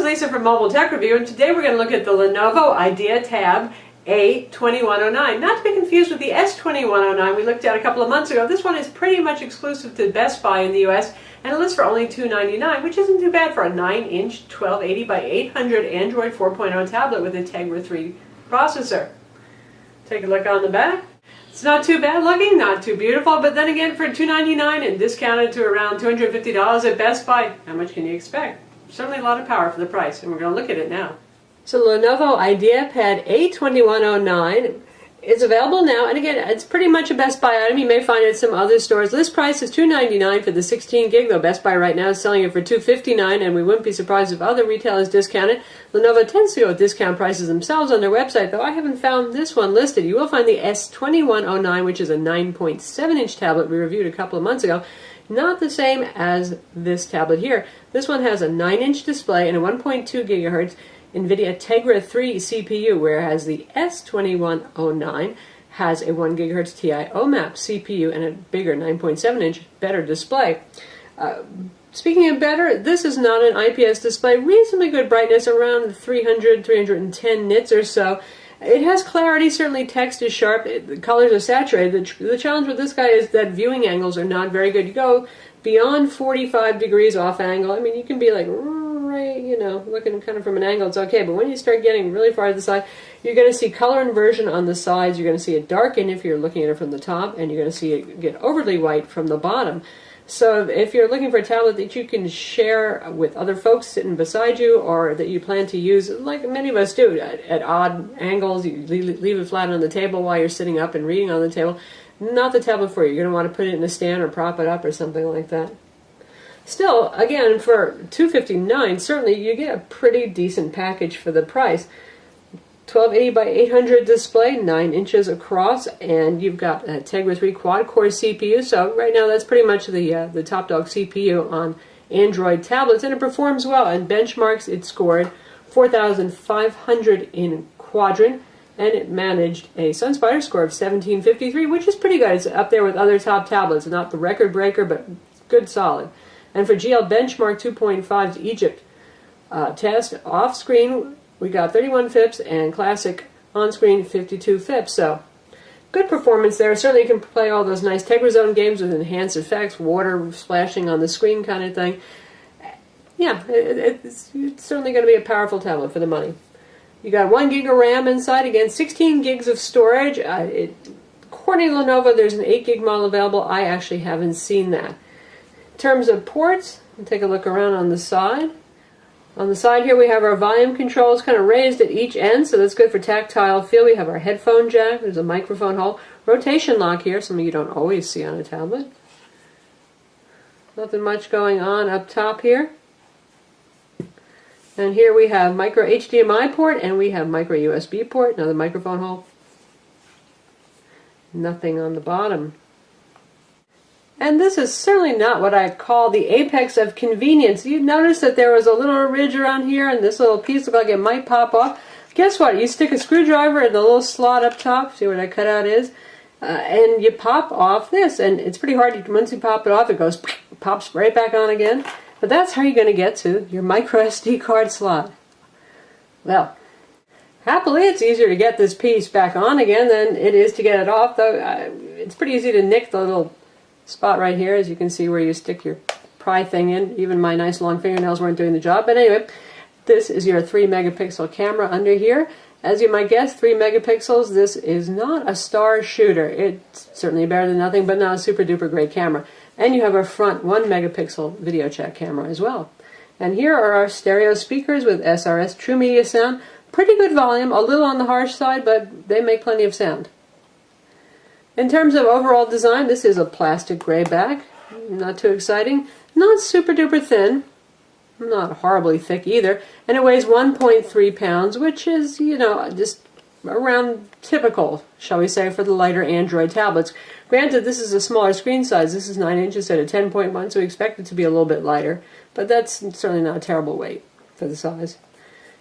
is Lisa from Mobile Tech Review, and today we're going to look at the Lenovo IdeaTab A2109. Not to be confused with the S2109 we looked at a couple of months ago. This one is pretty much exclusive to Best Buy in the US, and it lists for only $299, which isn't too bad for a 9-inch 1280 by 800 Android 4.0 tablet with a Tegra 3 processor. Take a look on the back. It's not too bad looking, not too beautiful, but then again, for $299 and discounted to around $250 at Best Buy, how much can you expect? Certainly a lot of power for the price, and we're going to look at it now. So Lenovo IdeaPad A2109 is available now, and again, it's pretty much a Best Buy item. You may find it at some other stores. List price is $299 for the 16 gig, though Best Buy right now is selling it for $259, and we wouldn't be surprised if other retailers discount it. Lenovo tends to go with discount prices themselves on their website, though I haven't found this one listed. You will find the S2109, which is a 9.7-inch tablet we reviewed a couple of months ago. Not the same as this tablet here. This one has a 9-inch display and a 1.2 gigahertz NVIDIA Tegra 3 CPU, whereas the S2109 has a 1 gigahertz TI OMAP CPU and a bigger 9.7-inch better display. Speaking of better, this is not an IPS display. Reasonably good brightness, around 310 nits or so. It has clarity, certainly text is sharp, the colors are saturated. The challenge with this guy is that viewing angles are not very good. You go beyond 45 degrees off angle, I mean, you can be like, right, you know, looking kind of from an angle, it's okay, but when you start getting really far to the side, you're going to see color inversion on the sides, you're going to see it darken if you're looking at it from the top, and you're going to see it get overly white from the bottom. So if you're looking for a tablet that you can share with other folks sitting beside you, or that you plan to use, like many of us do, at odd angles, you leave it flat on the table while you're sitting up and reading on the table, not the tablet for you. You're going to want to put it in a stand or prop it up or something like that. Still, again, for $259, certainly you get a pretty decent package for the price. 1280 by 800 display, 9 inches across, and you've got a Tegra 3 quad-core CPU, so right now that's pretty much the top dog CPU on Android tablets, and it performs well. In benchmarks, it scored 4,500 in Quadrant, and it managed a Sunspider score of 1753, which is pretty good. It's up there with other top tablets, not the record breaker, but good solid. And for GL Benchmark 2.5's Egypt test, off-screen, we got 31 FIPS, and classic on-screen 52 FIPS. So, good performance there. Certainly you can play all those nice Tegra Zone games with enhanced effects, water splashing on the screen kind of thing. Yeah, it's certainly going to be a powerful tablet for the money. You got 1 gig of RAM inside, again, 16 gigs of storage. According to Lenovo, there's an 8 gig model available. I actually haven't seen that. In terms of ports, we'll take a look around on the side. On the side here we have our volume controls kind of raised at each end, so that's good for tactile feel. We have our headphone jack, there's a microphone hole, rotation lock here, something you don't always see on a tablet. Nothing much going on up top here. And here we have micro HDMI port, and we have micro USB port, another microphone hole. Nothing on the bottom. And this is certainly not what I call the apex of convenience. You notice that there was a little ridge around here, and this little piece looked like it might pop off. Guess what? You stick a screwdriver in the little slot up top, see where that cutout is, and you pop off this, and it's pretty hard. Once you pop it off, it goes, pops right back on again. But that's how you're going to get to your micro SD card slot. Well, happily, it's easier to get this piece back on again than it is to get it off, though it's pretty easy to nick the little spot right here, as you can see, where you stick your pry thing in. Even my nice long fingernails weren't doing the job. But anyway, this is your 3 megapixel camera under here. As you might guess, 3 megapixels, this is not a star shooter. It's certainly better than nothing, but not a super duper great camera. And you have a front 1 megapixel video chat camera as well. And here are our stereo speakers with SRS True Media sound. Pretty good volume, a little on the harsh side, but they make plenty of sound. In terms of overall design, this is a plastic gray back. Not too exciting. Not super duper thin. Not horribly thick either. And it weighs 1.3 pounds, which is, you know, just around typical, shall we say, for the lighter Android tablets. Granted, this is a smaller screen size. This is 9 inches at a 10.1, so we expect it to be a little bit lighter. But that's certainly not a terrible weight for the size.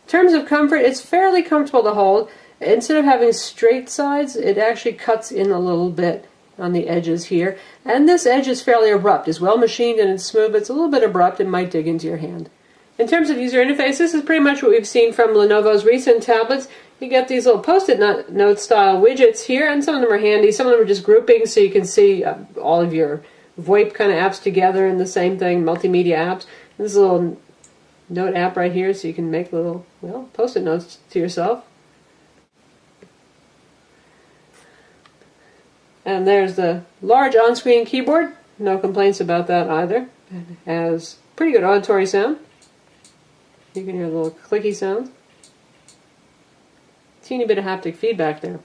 In terms of comfort, it's fairly comfortable to hold. Instead of having straight sides, it actually cuts in a little bit on the edges here. And this edge is fairly abrupt. It's well machined and it's smooth, but it's a little bit abrupt. It might dig into your hand. In terms of user interface, this is pretty much what we've seen from Lenovo's recent tablets. You get these little post-it note style widgets here, and some of them are handy. Some of them are just groupings, so you can see all of your VoIP kind of apps together in the same thing, multimedia apps. This is a little note app right here, so you can make little, well, post-it notes to yourself. And there's the large on-screen keyboard. No complaints about that either. It has pretty good auditory sound. You can hear the little clicky sounds. Teeny bit of haptic feedback there.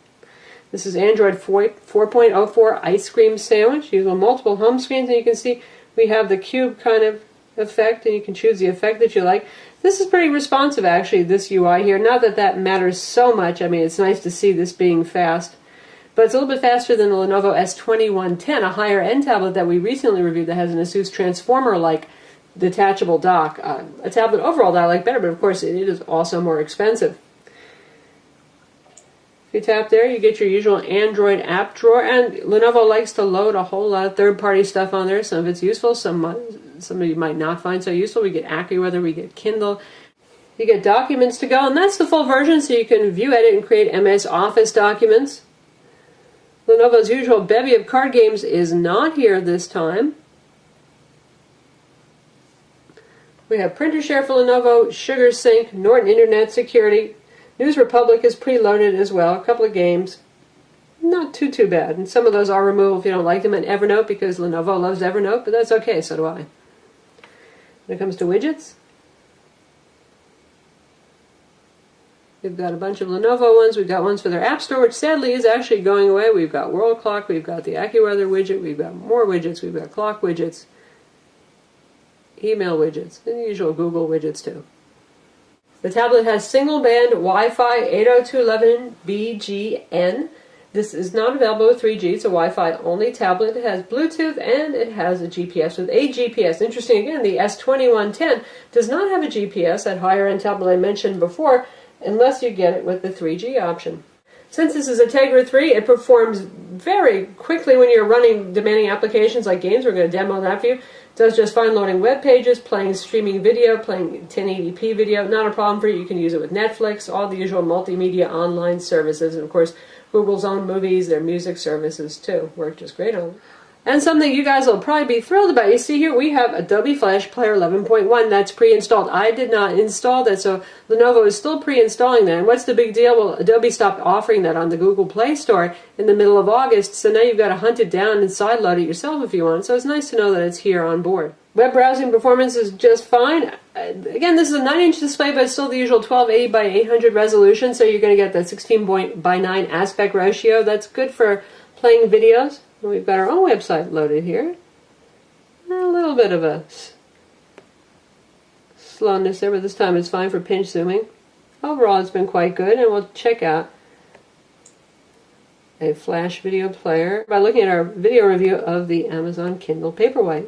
This is Android 4.04 Ice Cream Sandwich. Use on multiple home screens, and you can see we have the cube kind of effect, and you can choose the effect that you like. This is pretty responsive, actually, this UI here. Not that that matters so much. I mean, it's nice to see this being fast. But it's a little bit faster than the Lenovo S2110, a higher-end tablet that we recently reviewed that has an ASUS Transformer-like detachable dock. A tablet overall that I like better, but of course it is also more expensive. If you tap there, you get your usual Android app drawer, and Lenovo likes to load a whole lot of third-party stuff on there. Some of it's useful, some of you might not find so useful. We get AccuWeather, we get Kindle. You get documents to go, and that's the full version, so you can view, edit, and create MS Office documents. Lenovo's usual bevy of card games is not here this time. We have Printer Share for Lenovo, Sugar Sync, Norton Internet Security. News Republic is preloaded as well. A couple of games. Not too bad. And some of those are removable if you don't like them. And Evernote, because Lenovo loves Evernote, but that's okay, so do I. When it comes to widgets, we've got a bunch of Lenovo ones. We've got ones for their App Store, which sadly is actually going away. We've got World Clock. We've got the AccuWeather widget. We've got more widgets. We've got clock widgets. Email widgets, and the usual Google widgets too. The tablet has single-band Wi-Fi 802.11bgn. This is not available with 3G. It's a Wi-Fi only tablet. It has Bluetooth and it has a GPS with a GPS. Interesting again, the S2110 does not have a GPS, that higher-end tablet I mentioned before, unless you get it with the 3G option. Since this is a Tegra 3, it performs very quickly when you're running demanding applications like games. We're going to demo that for you. It does just fine loading web pages, playing streaming video, playing 1080p video. Not a problem for you. You can use it with Netflix, all the usual multimedia online services, and of course Google's own movies, their music services too. Work just great on it. And something you guys will probably be thrilled about. You see here we have Adobe Flash Player 11.1. That's pre-installed. I did not install that, so Lenovo is still pre-installing that. And what's the big deal? Well, Adobe stopped offering that on the Google Play Store in the middle of August, so now you've got to hunt it down and sideload it yourself if you want. So it's nice to know that it's here on board. Web browsing performance is just fine. Again, this is a 9-inch display, but it's still the usual 1280 by 800 resolution, so you're going to get that 16 by 9 aspect ratio. That's good for playing videos. We've got our own website loaded here. A little bit of a slowness there, but this time it's fine for pinch zooming. Overall, it's been quite good, and we'll check out a Flash video player by looking at our video review of the Amazon Kindle Paperwhite.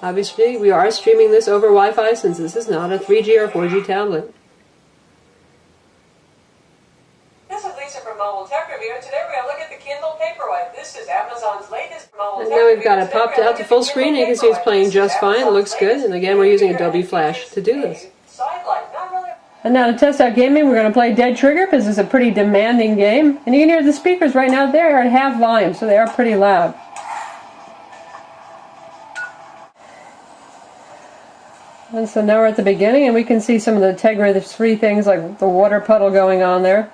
Obviously, we are streaming this over Wi-Fi since this is not a 3G or 4G tablet. This is Lisa from Mobile Tech Review, and today we're going to look at the Kindle Paperwhite. This is Amazon's latest mobile and tech now we've review. got it popped out to full screen, and you can see it's playing just fine. It looks good, and again, we're using Adobe Flash to do this. And now to test out gaming, we're going to play Dead Trigger, because it's a pretty demanding game. And you can hear the speakers right now, they're at half volume, so they are pretty loud. And so now we're at the beginning, and we can see some of the Tegra 3 things, like the water puddle going on there.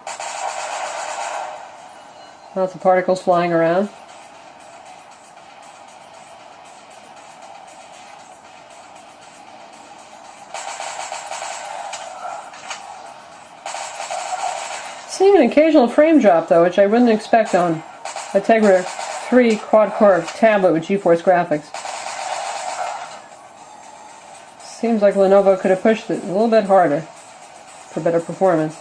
Lots of particles flying around. Seeing an occasional frame drop, though, which I wouldn't expect on a Tegra 3 quad-core tablet with GeForce graphics. Seems like Lenovo could have pushed it a little bit harder for better performance.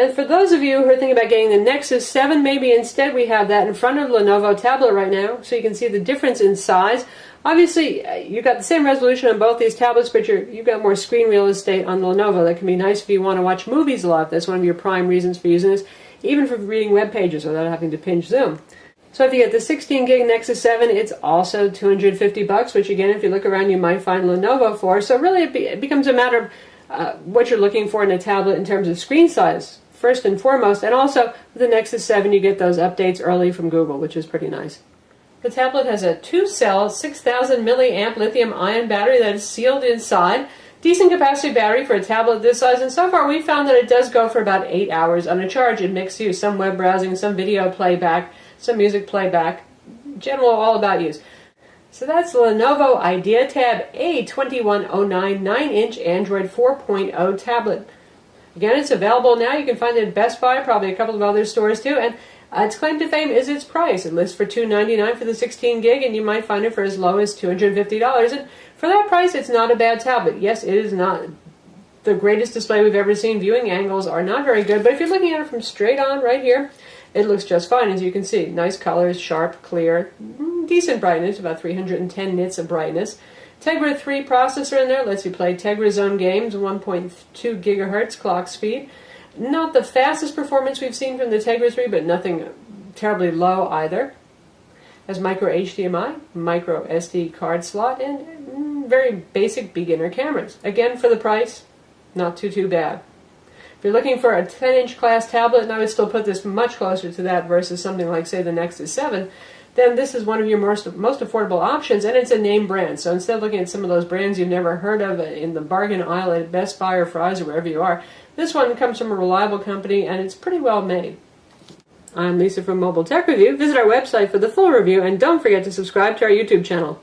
And for those of you who are thinking about getting the Nexus 7, maybe instead we have that in front of Lenovo tablet right now, so you can see the difference in size. Obviously, you've got the same resolution on both these tablets, but you've got more screen real estate on the Lenovo. That can be nice if you want to watch movies a lot. That's one of your prime reasons for using this, even for reading web pages without having to pinch zoom. So if you get the 16 gig Nexus 7, it's also $250, which again, if you look around, you might find Lenovo for. So really, it becomes a matter of what you're looking for in a tablet in terms of screen size, first and foremost. And also, with the Nexus 7, you get those updates early from Google, which is pretty nice. The tablet has a 2-cell, 6,000 milliamp lithium-ion battery that is sealed inside. Decent capacity battery for a tablet this size, and so far we've found that it does go for about 8 hours on a charge in mixed use. Some web browsing, some video playback, some music playback, general all about use. So that's the Lenovo IdeaTab A2109 9-inch Android 4.0 tablet. Again, it's available now. You can find it at Best Buy, probably a couple of other stores too, and its claim to fame is its price. It lists for $299 for the 16 gig, and you might find it for as low as $250. And for that price, it's not a bad tablet. Yes, it is not the greatest display we've ever seen. Viewing angles are not very good, but if you're looking at it from straight on right here, it looks just fine, as you can see. Nice colors, sharp, clear, decent brightness, about 310 nits of brightness. Tegra 3 processor in there, lets you play Tegra Zone games, 1.2 gigahertz clock speed. Not the fastest performance we've seen from the Tegra 3, but nothing terribly low either. Has micro HDMI, micro SD card slot, and very basic beginner cameras. Again, for the price, not too bad. If you're looking for a 10-inch class tablet, and I would still put this much closer to that versus something like, say, the Nexus 7, then this is one of your most affordable options, and it's a name brand. So instead of looking at some of those brands you've never heard of in the bargain aisle at Best Buy or Fry's or wherever you are, this one comes from a reliable company, and it's pretty well made. I'm Lisa from Mobile Tech Review. Visit our website for the full review, and don't forget to subscribe to our YouTube channel.